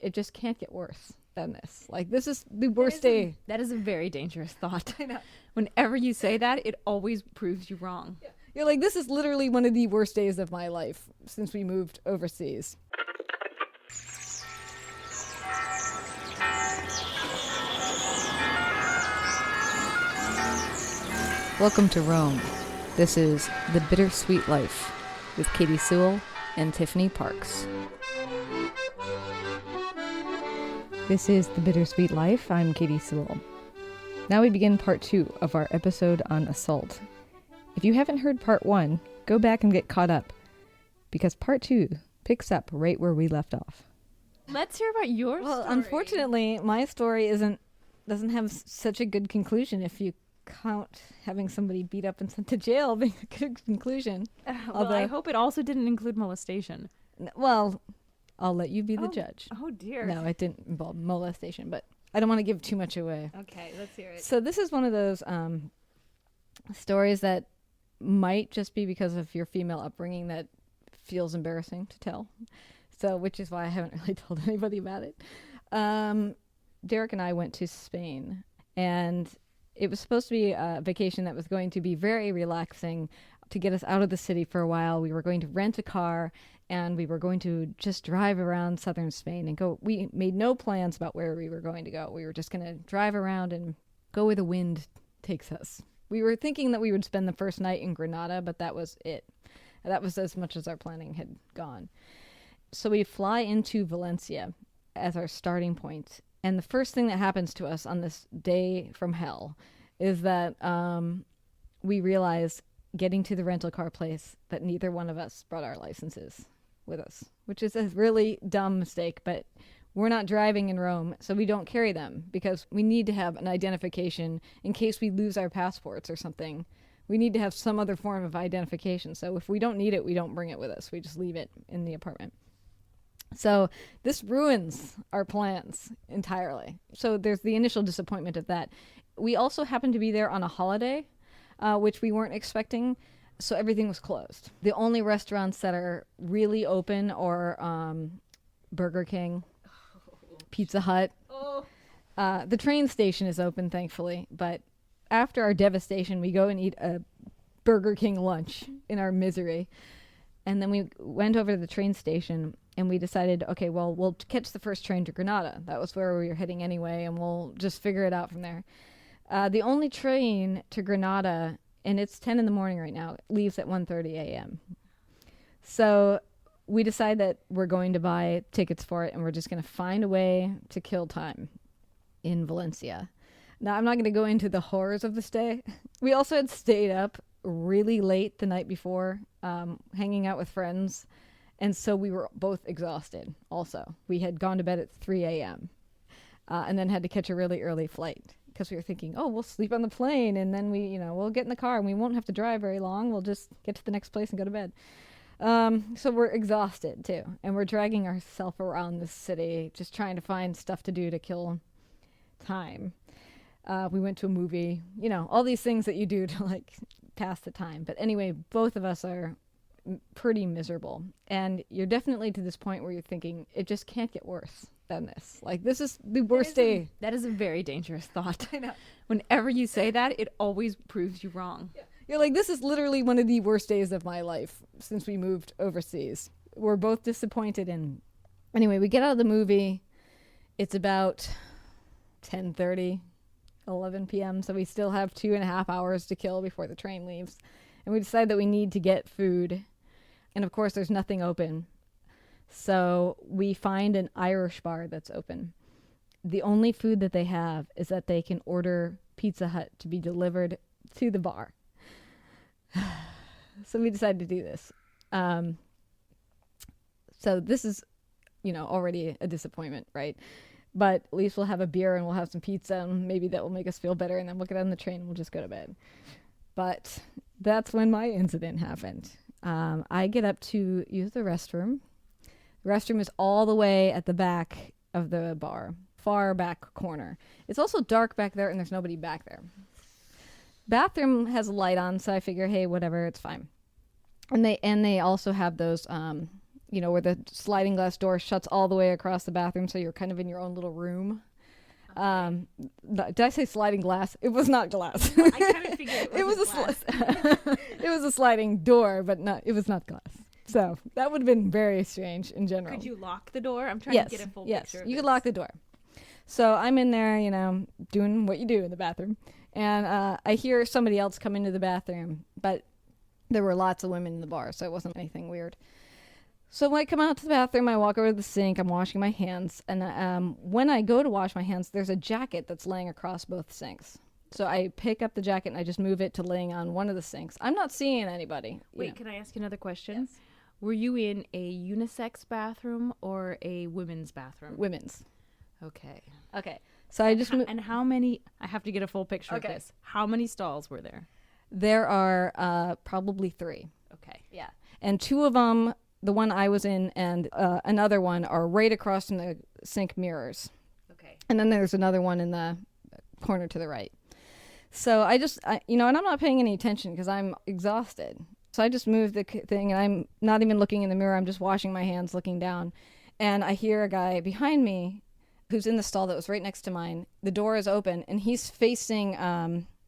it just can't get worse than this. Like, this is the worst day. That is a very dangerous thought. I know. Whenever you say that, it always proves you wrong. Yeah. You're like, this is literally one of the worst days of my life since we moved overseas. Welcome to Rome. This is The Bittersweet Life with Katy Sewall and Tiffany Parks. This is The Bittersweet Life. I'm Katy Sewall. Now we begin part 2 of our episode on assault. If you haven't heard part 1, go back and get caught up, because part 2 picks up right where we left off. Let's hear about your story. Well, unfortunately, my story doesn't have such a good conclusion if you count having somebody beat up and sent to jail being a good conclusion. Although I hope it also didn't include molestation. Well, I'll let you be the judge. Oh, dear. No, it didn't involve molestation, but I don't want to give too much away. Okay, let's hear it. So this is one of those stories that might just be because of your female upbringing that feels embarrassing to tell. So, which is why I haven't really told anybody about it. Derek and I went to Spain, and it was supposed to be a vacation that was going to be very relaxing to get us out of the city for a while. We were going to rent a car, and we were going to just drive around southern Spain and go. We made no plans about where we were going to go. We were just going to drive around and go where the wind takes us. We were thinking that we would spend the first night in Granada, but that was it. That was as much as our planning had gone. So we fly into Valencia as our starting point. And the first thing that happens to us on this day from hell is that we realize, getting to the rental car place, that neither one of us brought our licenses with us, which is a really dumb mistake, but we're not driving in Rome, so we don't carry them because we need to have an identification in case we lose our passports or something. We need to have some other form of identification. So if we don't need it, we don't bring it with us. We just leave it in the apartment. So this ruins our plans entirely. So there's the initial disappointment of that. We also happened to be there on a holiday, which we weren't expecting. So everything was closed. The only restaurants that are really open are Burger King, Pizza Hut. The train station is open, thankfully. But after our devastation, we go and eat a Burger King lunch in our misery. And then we went over to the train station and we decided, okay, well, we'll catch the first train to Granada. That was where we were heading anyway, and we'll just figure it out from there. The only train to Granada, and it's 10 in the morning right now, leaves at 1:30 a.m. So we decide that we're going to buy tickets for it, and we're just going to find a way to kill time in Valencia. Now, I'm not going to go into the horrors of this day. We also had stayed up really late the night before, hanging out with friends, and so we were both exhausted also. We had gone to bed at 3 a.m. And then had to catch a really early flight because we were thinking, oh, we'll sleep on the plane, and then we'll get in the car and we won't have to drive very long. We'll just get to the next place and go to bed. So we're exhausted too, and we're dragging ourselves around this city just trying to find stuff to do to kill time. We went to a movie, all these things that you do to pass the time. But anyway, both of us are pretty miserable, and you're definitely to this point where you're thinking it just can't get worse than this. This is the worst day. That is a very dangerous thought. I know. Whenever you say that, it always proves you wrong. Yeah. You're like, this is literally one of the worst days of my life since we moved overseas. We're both disappointed, and anyway, we get out of the movie. It's about 10:30, 11 p.m., so we still have 2.5 hours to kill before the train leaves. And we decide that we need to get food. And of course, there's nothing open. So we find an Irish bar that's open. The only food that they have is that they can order Pizza Hut to be delivered to the bar. So we decided to do this. So this is, already a disappointment, right? But at least we'll have a beer and we'll have some pizza, and maybe that will make us feel better, and then we'll get on the train and we'll just go to bed. But that's when my incident happened. I get up to use the restroom. The restroom is all the way at the back of the bar, far back corner. It's also dark back there, and there's nobody back there. Bathroom has a light on, so I figure, hey, whatever, it's fine. And they also have those, where the sliding glass door shuts all the way across the bathroom, so you're kind of in your own little room. Did I say sliding glass? It was not glass. I kind of figured it was glass. It was a sliding door, but it was not glass. So that would have been very strange in general. Could you lock the door? I'm trying to get a full picture of you this. could lock the door. So I'm in there, doing what you do in the bathroom. And I hear somebody else come into the bathroom, but there were lots of women in the bar, so it wasn't anything weird. So when I come out to the bathroom, I walk over to the sink, I'm washing my hands, and when I go to wash my hands, there's a jacket that's laying across both sinks. So I pick up the jacket and I just move it to laying on one of the sinks. I'm not seeing anybody. Wait, can I ask you another question? Yes. Were you in a unisex bathroom or a women's bathroom? Women's. Okay. So I just And how many, I have to get a full picture Okay. of this. How many stalls were there? There are probably 3. Okay. Yeah. And 2 of them, the one I was in and another one, are right across from the sink mirrors. Okay. And then there's another one in the corner to the right. So and I'm not paying any attention because I'm exhausted. So I just moved the thing and I'm not even looking in the mirror. I'm just washing my hands, looking down. And I hear a guy behind me who's in the stall that was right next to mine. The door is open and he's facing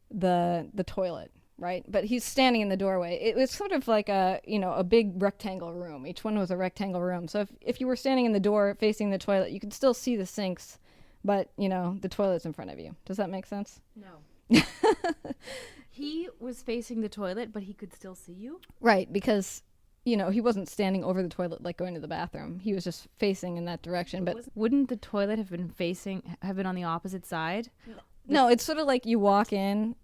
the toilet. Right. But he's standing in the doorway. It was sort of like a big rectangle room. Each one was a rectangle room. So if you were standing in the door facing the toilet, you could still see the sinks, but the toilet's in front of you. Does that make sense? No. He was facing the toilet, but he could still see you? Right. Because, he wasn't standing over the toilet like going to the bathroom. He was just facing in that direction. But wouldn't the toilet have been on the opposite side? No, it's sort of like you walk in,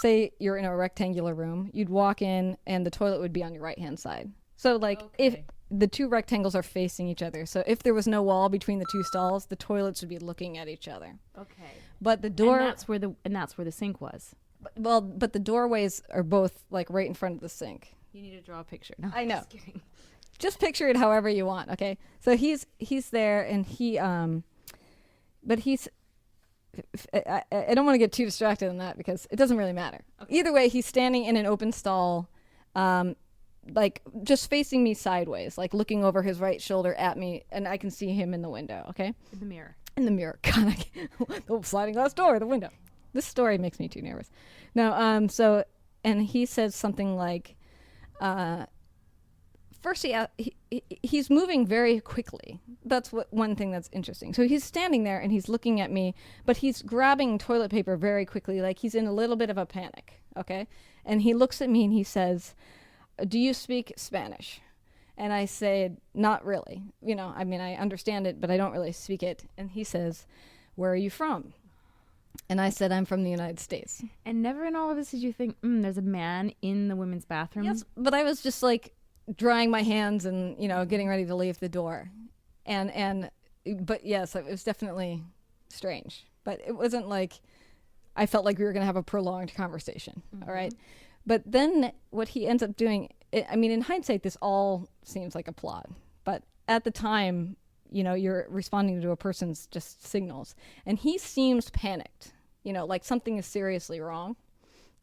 say you're in a rectangular room, you'd walk in and the toilet would be on your right-hand side. So if the 2 rectangles are facing each other, so if there was no wall between the 2 stalls, the toilets would be looking at each other. Okay. But the door... And that's where the sink was. But the doorways are both like right in front of the sink. You need to draw a picture. No, I know. Just kidding. Just picture it however you want, okay? So he's there and but he's... I don't want to get too distracted on that because it doesn't really matter. Okay. Either way, he's standing in an open stall, just facing me sideways, like looking over his right shoulder at me, and I can see him in the window, okay? In the mirror. In the mirror. God, the sliding glass door, the window. This story makes me too nervous. No, and he says something like, first he's moving very quickly. That's one thing that's interesting. So he's standing there and he's looking at me, but he's grabbing toilet paper very quickly, like he's in a little bit of a panic, okay? And he looks at me and he says, "Do you speak Spanish?" And I said, "Not really. I understand it, but I don't really speak it." And he says, "Where are you from?" And I said, "I'm from the United States." And never in all of this did you think, there's a man in the women's bathroom? Yes, but I was just like drying my hands and, getting ready to leave the door. But yes, it was definitely strange. But it wasn't like I felt like we were going to have a prolonged conversation. Mm-hmm. All right. But then what he ends up doing, in hindsight, this all seems like a plot. But at the time, you're responding to a person's just signals. And he seems panicked, like something is seriously wrong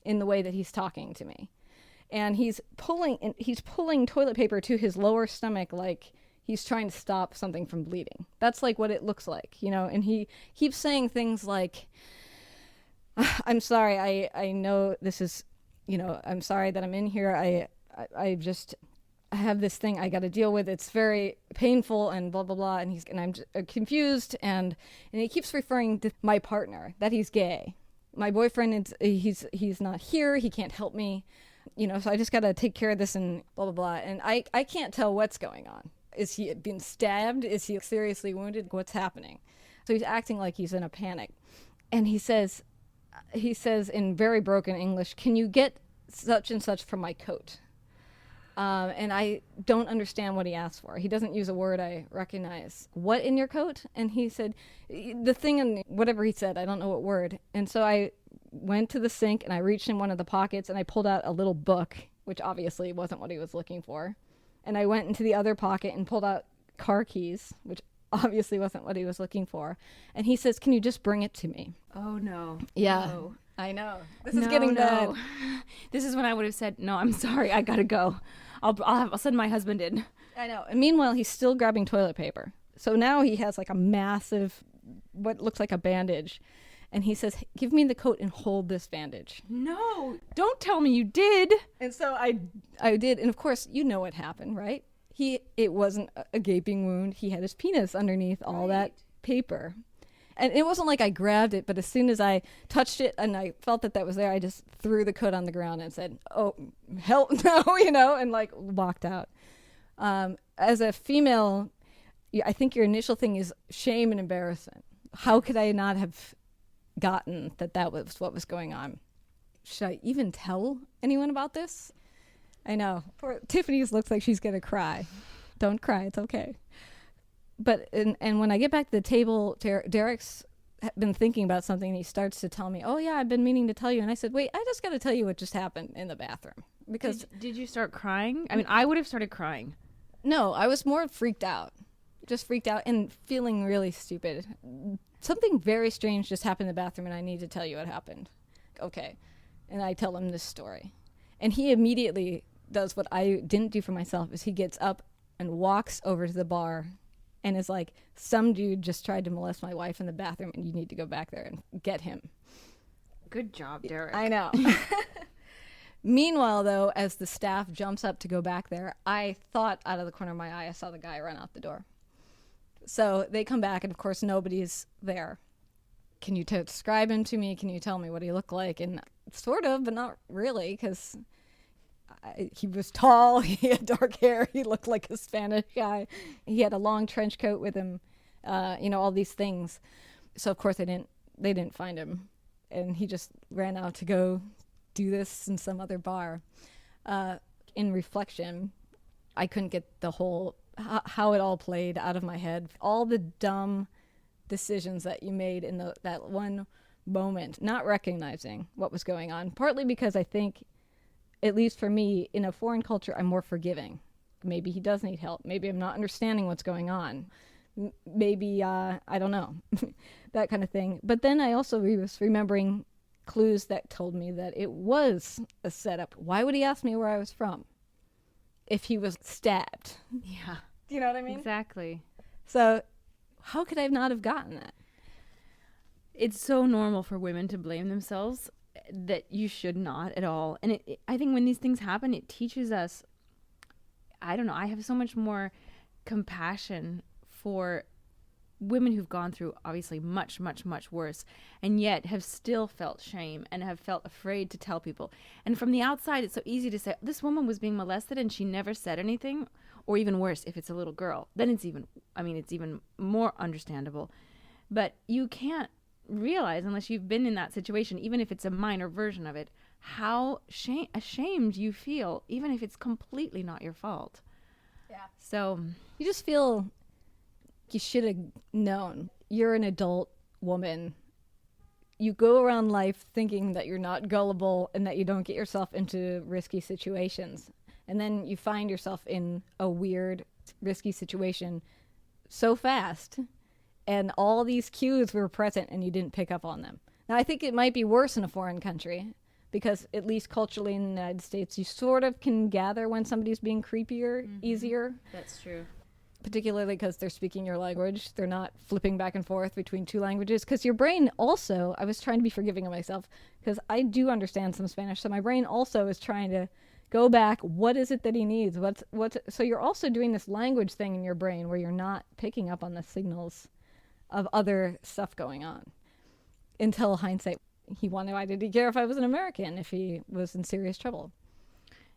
in the way that he's talking to me. And he's pulling toilet paper to his lower stomach like he's trying to stop something from bleeding. That's like what it looks like, and he keeps saying things like, "I'm sorry, I know this is, I'm sorry that I'm in here. I have this thing I got to deal with. It's very painful and blah, blah, blah." And I'm confused. And he keeps referring to my partner, that he's gay. My boyfriend, he's not here. He can't help me. So I just got to take care of this and blah, blah, blah. And I can't tell what's going on. Is he being stabbed? Is he seriously wounded? What's happening? So he's acting like he's in a panic. And he says in very broken English, "Can you get such and such from my coat?" And I don't understand what he asked for. He doesn't use a word I recognize. "What in your coat?" And he said, the thing in whatever he said, I don't know what word. And so I went to the sink and I reached in one of the pockets and I pulled out a little book, which obviously wasn't what he was looking for. And I went into the other pocket and pulled out car keys, which obviously wasn't what he was looking for. And he says, "Can you just bring it to me?" Oh, no. Yeah. No. I know. This is getting bad. This is when I would have said, "No, I'm sorry. I got to go. I'll send my husband in." I know. And meanwhile, he's still grabbing toilet paper. So now he has like a massive, what looks like a bandage. And he says, give me the coat and hold this bandage. No, don't tell me you did. And so I did. And of course, you know what happened, right? It wasn't a gaping wound. He had his penis underneath all that paper. And it wasn't like I grabbed it, but as soon as I touched it and I felt that was there, I just threw the coat on the ground and said, oh, hell no, and like walked out. As a female, I think your initial thing is shame and embarrassment. How could I not have gotten that was what was going on? Should I even tell anyone about this? I know. Poor Tiffany's looks like she's going to cry. Don't cry. It's okay. But and when I get back to the table, Derek's been thinking about something and he starts to tell me, oh yeah, I've been meaning to tell you. And I said, wait, I just got to tell you what just happened in the bathroom. Because Did you start crying? I mean, I would have started crying. No, I was more freaked out. Just freaked out and feeling really stupid. Something very strange just happened in the bathroom and I need to tell you what happened. Okay. And I tell him this story. And he immediately does what I didn't do for myself, is he gets up and walks over to the bar and is like, some dude just tried to molest my wife in the bathroom and you need to go back there and get him. Good job, Derek. I know. Meanwhile, though, as the staff jumps up to go back there, I thought out of the corner of my eye I saw the guy run out the door. So they come back, and of course nobody's there. Can you describe him to me? Can you tell me what he looked like? And sort of, but not really, because he was tall, he had dark hair, he looked like a Spanish guy. He had a long trench coat with him, all these things. So of course they didn't find him, and he just ran out to go do this in some other bar. In reflection, I couldn't get the whole how it all played out of my head. All the dumb decisions that you made in that one moment, not recognizing what was going on. Partly because I think, at least for me, in a foreign culture, I'm more forgiving. Maybe he does need help. Maybe I'm not understanding what's going on. Maybe, I don't know, that kind of thing. But then I also was remembering clues that told me that it was a setup. Why would he ask me where I was from if he was stabbed? Yeah. Do you know what I mean? Exactly. So how could I not have gotten that? It's so normal for women to blame themselves that you should not at all. And I think when these things happen, it teaches us, I don't know, I have so much more compassion for women who've gone through obviously much, much, much worse, and yet have still felt shame and have felt afraid to tell people. And from the outside, it's so easy to say, this woman was being molested and she never said anything. Or even worse, if it's a little girl, then it's even more understandable. But you can't realize, unless you've been in that situation, even if it's a minor version of it, how ashamed you feel, even if it's completely not your fault. Yeah. So you just feel you should have known. You're an adult woman. You go around life thinking that you're not gullible and that you don't get yourself into risky situations. And then you find yourself in a weird, risky situation so fast. And all these cues were present and you didn't pick up on them. Now, I think it might be worse in a foreign country because at least culturally in the United States, you sort of can gather when somebody's being creepier, easier. that's true. Particularly because they're speaking your language. They're not flipping back and forth between two languages. Because your brain also, I was trying to be forgiving of myself because I do understand some Spanish. So my brain also is trying to go back. What is it that he needs? So you're also doing this language thing in your brain where you're not picking up on the signals of other stuff going on. Until hindsight, why did he care if I was an American if he was in serious trouble?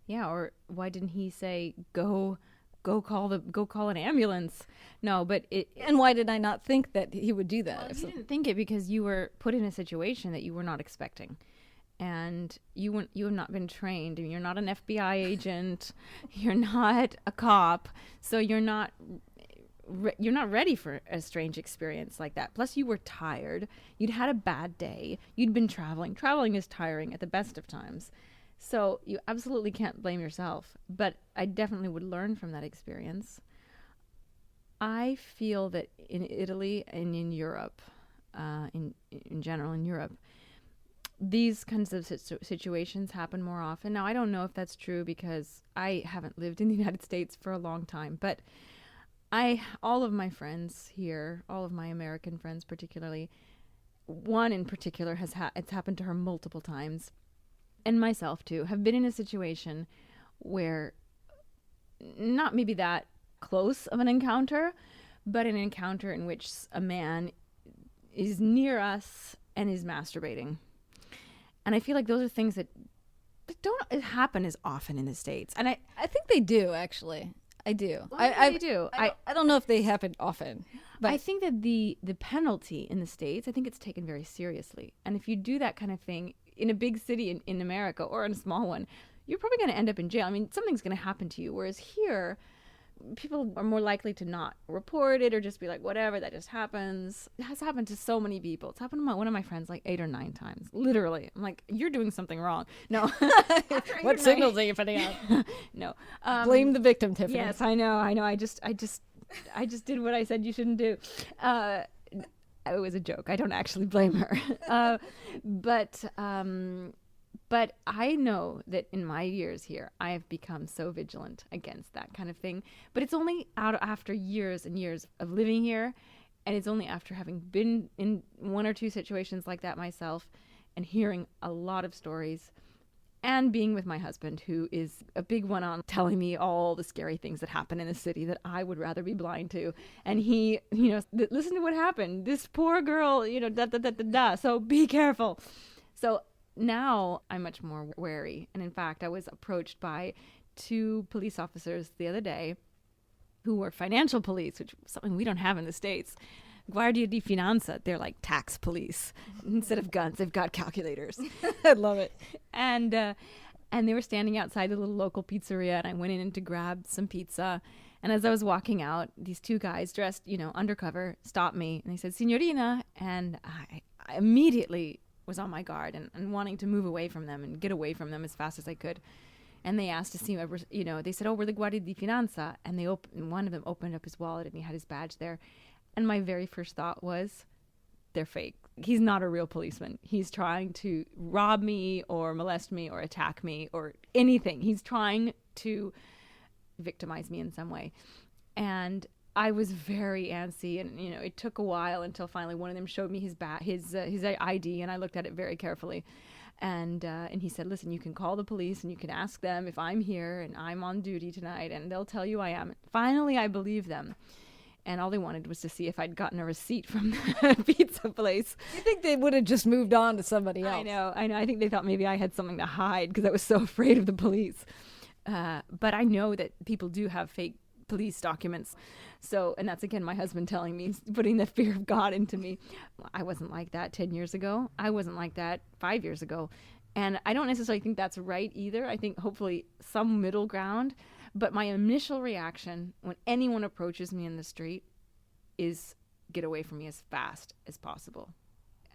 Yeah, or why didn't he say go call an ambulance? No, but and why did I not think that he would do that? Well, you didn't think it because you were put in a situation that you were not expecting. And you have not been trained. I mean, you're not an FBI agent. You're not a cop. So you're not ready for a strange experience like that. Plus, you were tired. You'd had a bad day. You'd been traveling. Traveling is tiring at the best of times. So you absolutely can't blame yourself. But I definitely would learn from that experience. I feel that in Italy and in Europe, in general in Europe, these kinds of situations happen more often. Now, I don't know if that's true because I haven't lived in the United States for a long time, but all of my friends here, all of my American friends particularly, one in particular it's happened to her multiple times, and myself too, have been in a situation where not maybe that close of an encounter, but an encounter in which a man is near us and is masturbating. And I feel like those are things that don't happen as often in the States. And I think they do, actually. I do. Well, I do. I don't know if they happen often. But I think that the penalty in the States, I think it's taken very seriously. And if you do that kind of thing in a big city in America or in a small one, you're probably going to end up in jail. I mean, something's going to happen to you. Whereas here, people are more likely to not report it or just be like, whatever, that just happens. It has happened to so many people. It's happened to one of my friends like 8 or 9 times. Literally. I'm like, you're doing something wrong. No. What signals are you putting out? No. Blame the victim, Tiffany. Yes, I know. I just did what I said you shouldn't do. It was a joke. I don't actually blame her. But I know that in my years here, I have become so vigilant against that kind of thing. But it's only after years and years of living here, and it's only after having been in 1 or 2 situations like that myself and hearing a lot of stories and being with my husband, who is a big one on telling me all the scary things that happen in the city that I would rather be blind to. And he, listen to what happened. This poor girl, so be careful. So now I'm much more wary. And in fact, I was approached by 2 police officers the other day who were financial police, which is something we don't have in the States. Guardia di Finanza, they're like tax police. Instead of guns, they've got calculators. I love it. And they were standing outside the little local pizzeria, and I went in to grab some pizza. And as I was walking out, these 2 guys dressed, undercover, stopped me, and they said, "Signorina," and I immediately was on my guard and wanting to move away from them and get away from them as fast as I could. And they asked to see, they said, "Oh, we're the Guardia di Finanza." And one of them opened up his wallet and he had his badge there. And my very first thought was, they're fake. He's not a real policeman. He's trying to rob me or molest me or attack me or anything. He's trying to victimize me in some way. And I was very antsy, and it took a while until finally one of them showed me his ID, and I looked at it very carefully. And he said, "Listen, you can call the police and you can ask them if I'm here and I'm on duty tonight, and they'll tell you I am." Finally, I believed them. And all they wanted was to see if I'd gotten a receipt from the pizza place. You think they would have just moved on to somebody else? I know. I think they thought maybe I had something to hide because I was so afraid of the police. But I know that people do have fake police documents. So, and that's again my husband telling me, putting the fear of God into me. I wasn't like that 10 years ago. I wasn't like that 5 years ago. And I don't necessarily think that's right either. I think hopefully some middle ground. But my initial reaction when anyone approaches me in the street is get away from me as fast as possible.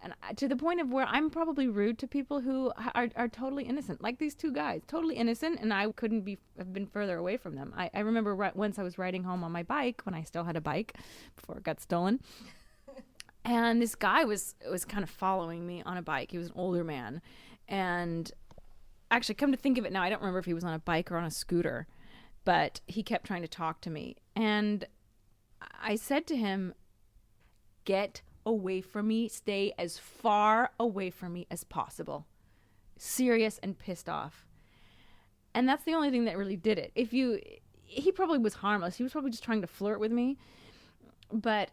And to the point of where I'm probably rude to people who are totally innocent, like these 2 guys, totally innocent, and I couldn't have been further away from them. I remember once I was riding home on my bike, when I still had a bike before it got stolen, and this guy was kind of following me on a bike. He was an older man, and actually, come to think of it now, I don't remember if he was on a bike or on a scooter, but he kept trying to talk to me, and I said to him, "Get away from me, stay as far away from me as possible." Serious and pissed off. And that's the only thing that really did it. He probably was harmless. He was probably just trying to flirt with me. But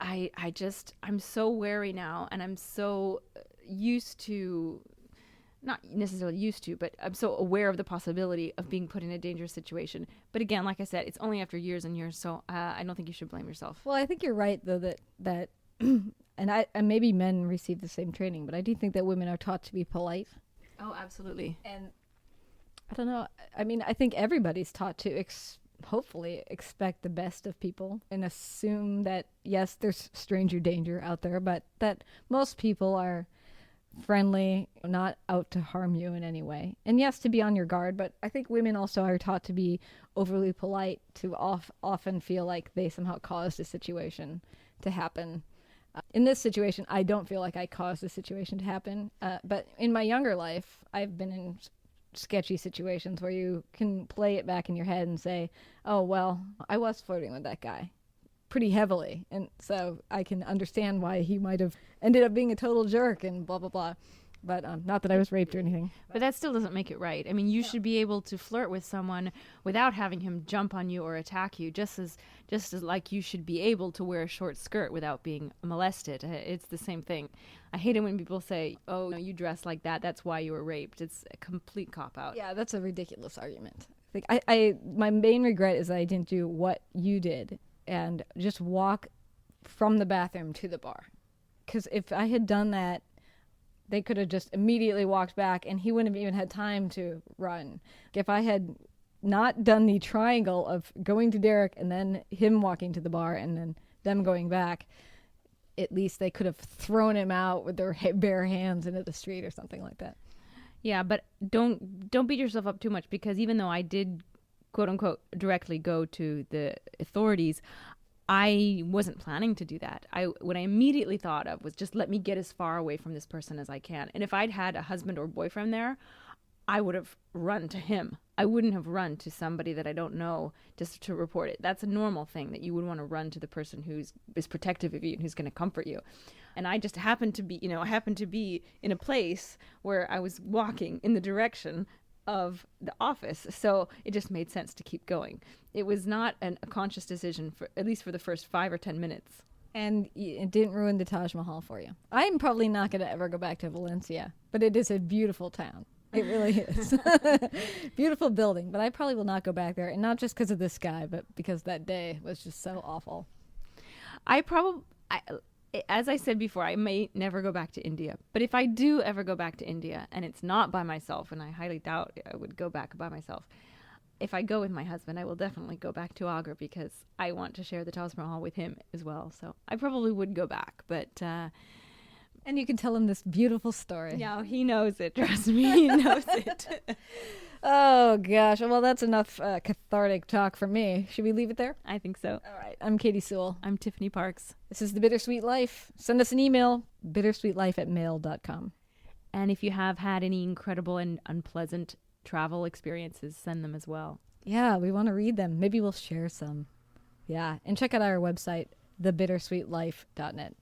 I'm so wary now, and I'm so used to, not necessarily used to, but I'm so aware of the possibility of being put in a dangerous situation. But again, like I said, it's only after years and years, so I don't think you should blame yourself. Well, I think you're right, though, that and maybe men receive the same training, but I do think that women are taught to be polite. Oh, absolutely. And I don't know. I mean, I think everybody's taught to hopefully expect the best of people and assume that, yes, there's stranger danger out there, but that most people are friendly, not out to harm you in any way. And yes, to be on your guard, but I think women also are taught to be overly polite, to often feel like they somehow caused a situation to happen. In this situation, I don't feel like I caused the situation to happen. But in my younger life, I've been in sketchy situations where you can play it back in your head and say, oh, well, I was flirting with that guy pretty heavily. And so I can understand why he might have ended up being a total jerk and blah, blah, blah. But not that I was raped or anything. But that still doesn't make it right. I mean, you should be able to flirt with someone without having him jump on you or attack you, just as like you should be able to wear a short skirt without being molested. It's the same thing. I hate it when people say, "Oh, no, you dress like that. That's why you were raped." It's a complete cop out. Yeah, that's a ridiculous argument. Like I my main regret is that I didn't do what you did and just walk from the bathroom to the bar. Because if I had done that, they could have just immediately walked back and he wouldn't have even had time to run. If I had not done the triangle of going to Derek and then him walking to the bar and then them going back, at least they could have thrown him out with their bare hands into the street or something like that. Yeah, but don't beat yourself up too much, because even though I did, quote unquote, directly go to the authorities, I wasn't planning to do that. What I immediately thought of was just let me get as far away from this person as I can. And if I'd had a husband or boyfriend there, I would have run to him. I wouldn't have run to somebody that I don't know just to report it. That's a normal thing, that you would want to run to the person who's is protective of you and who's going to comfort you. And I just happened to be, I happened to be in a place where I was walking in the direction of the office, so it just made sense to keep going. It was not a conscious decision, for at least for the first 5 or 10 minutes. And it didn't ruin the Taj Mahal for you. I'm probably not going to ever go back to Valencia, but it is a beautiful town. It really is. Beautiful building, but I probably will not go back there, and not just because of this guy, but because that day was just so awful. As I said before, I may never go back to India. But if I do ever go back to India, and it's not by myself, and I highly doubt I would go back by myself, if I go with my husband, I will definitely go back to Agra, because I want to share the Taj Mahal with him as well. So I probably would go back, but... and you can tell him this beautiful story. No, he knows it. Trust me, he knows it. Oh, gosh. Well, that's enough cathartic talk for me. Should we leave it there? I think so. All right. I'm Katy Sewall. I'm Tiffany Parks. This is The Bittersweet Life. Send us an email, bittersweetlife@mail.com. And if you have had any incredible and unpleasant travel experiences, send them as well. Yeah, we want to read them. Maybe we'll share some. Yeah. And check out our website, thebittersweetlife.net.